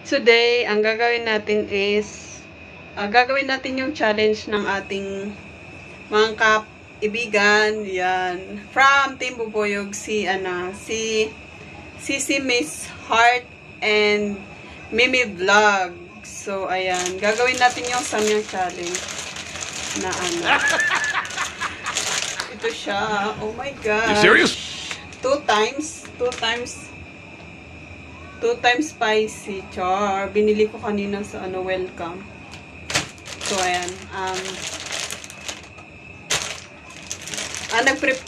Today, ang gagawin natin is, gagawin natin yung challenge ng ating mga kaibigan. Yan. From Team Bubuyog, si Miss Heart and Mimi Vlog. So, ayan. Gagawin natin yung Samyang challenge na Ito siya. Oh my God. You serious? Two times spicy, char. Binili ko kanina sa welcome. So, ayan.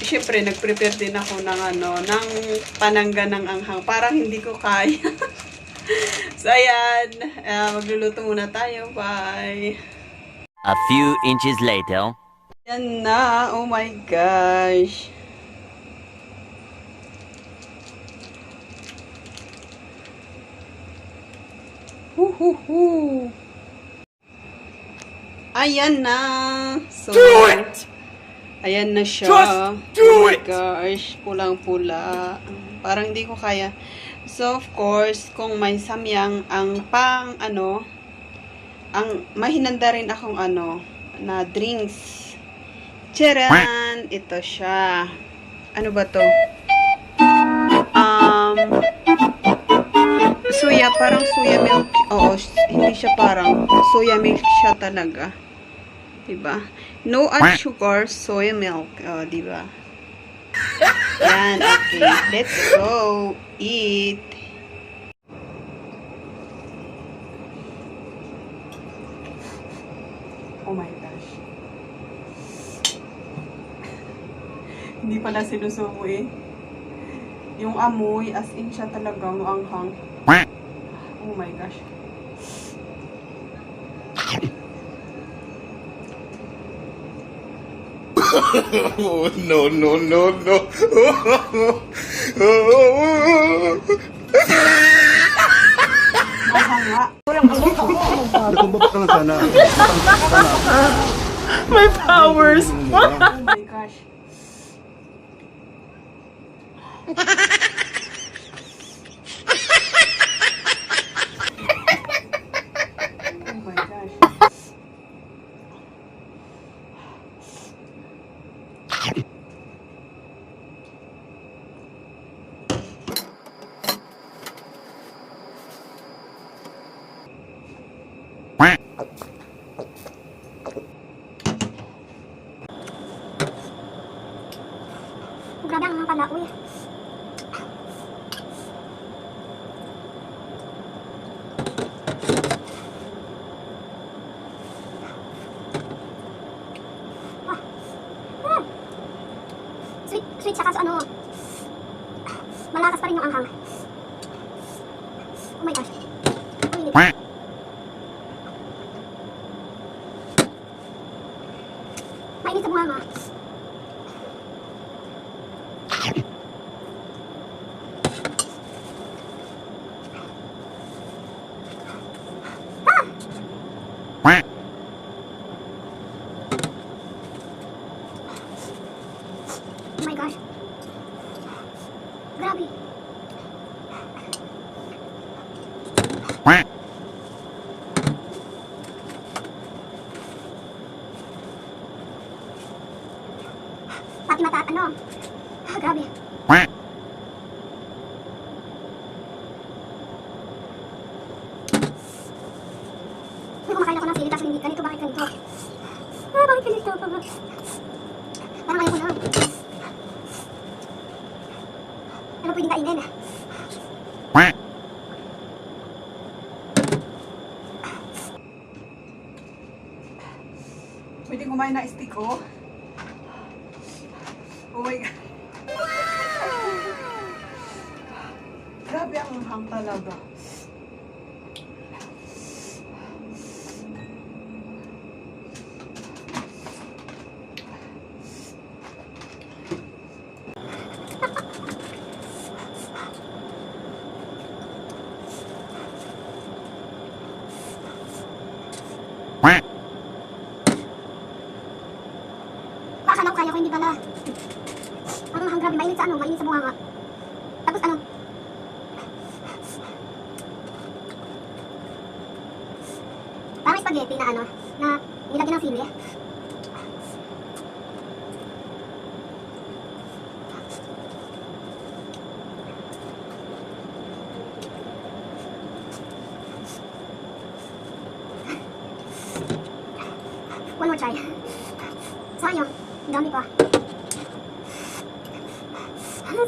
Siyempre, nag-prepare din ako ng ng panangga ng anghang. Parang hindi ko kaya. So, ayan. Magluluto muna tayo. Bye. A few inches later. Yan na. Oh my gosh. Huhuhu. Ayan na. So, Do it! ayan na siya. Just do Oh my it! gosh. Pulang-pula. Parang hindi ko kaya. So, of course, kung may samyang, ang mahinanda rin akong na drinks. Tcharan! Ito siya. Ano ba to? Parang soya milk. Oo, hindi siya parang. Soya milk siya talaga. Diba? No add sugar, soya milk. Oh, diba? Yan, okay. Let's go eat. Oh my gosh. Hindi pala sinusubo eh. Yung amoy, as in siya talagang anghang. Oh my gosh. Oh, no, no, no, no. Mahanga. My powers. Oh my gosh. Oh my gosh. Grabe ang pala, uy. Sweet siya kaso malakas pa rin yung anghang. Oh my gosh. Ang init. Mainit sa bunga. Oh my gosh. Grabe. Pati mata, grabe. Uy, kumakain ako ng sili, tapos hindi ganito, bakit ganito? Bakit ganito? Parang ayaw ko lang. Ano pwedeng kainin? Pwede kumain na stick, oh. Oh my God. Grabe ang anghang talaga. Akala ko kaya ko, hindi pala. Ang grabe, mainit sa mainit sa bunga nga. Tapos may spaghetti na ano, na nilagyan ng sili. One more try. Sayang, dami pa.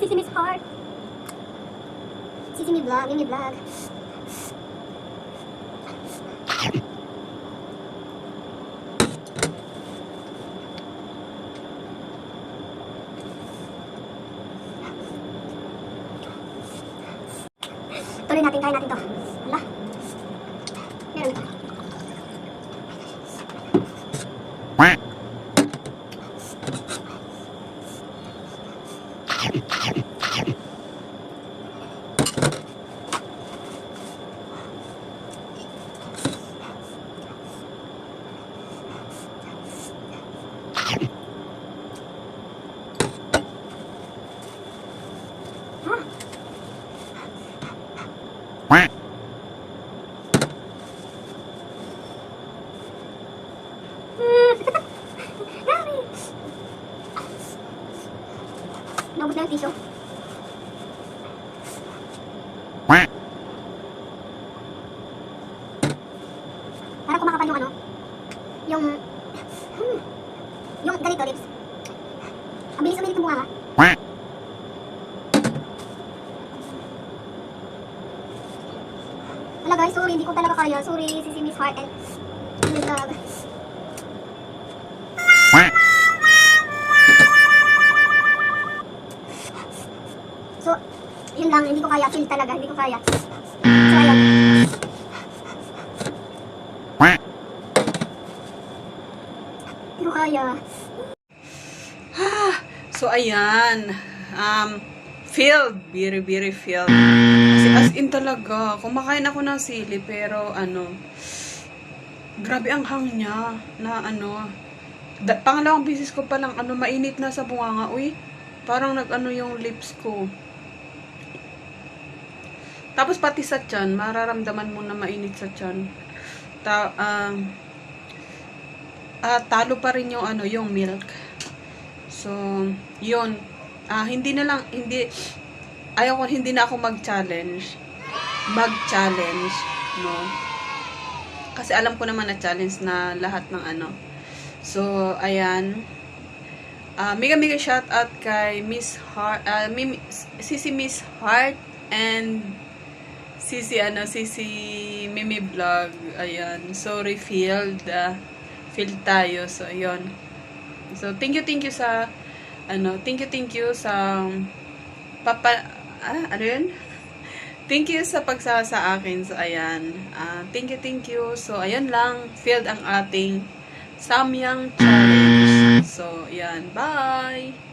Sisimi's heart. Sisimi vlog, Mimi vlog. Tuloy natin, kaya natin to. Wala. Meron ito. Dami! Naubos na yung tissue. Parang kumakapan yung ano, yung ganito lips. Ang bilis umilit ng bunga nga. Wala guys, sorry, hindi ko talaga kaya. Sorry, Sisimi's heart and vlog. So, yun lang, hindi ko kaya. Feel talaga, hindi ko kaya. So, ayun. Hindi ko kaya. So, ayan. Filled. Very filled. Kasi as in talaga, kumakain ako ng sili, pero grabe ang hang niya na pangalawang bisis ko palang mainit na sa bunganga. Uy, parang yung lips ko. Tapos pati sa tiyan, mararamdaman mo na mainit sa tiyan. Talo pa rin yung milk. So, yun. Hindi na ako mag-challenge. No? Kasi alam ko naman na challenge na lahat ng So, ayan. Mega shout out kay Miss Heart, Sisi Miss Heart and Sisi Mimi Vlog. Ayan. Sorry, filled tayo. So, ayun. So, thank you sa thank you sa thank you sa pagsasa akin. So, ayan. Thank you. So, ayan lang. Filled ang ating Samyang challenge. So, ayan. Bye!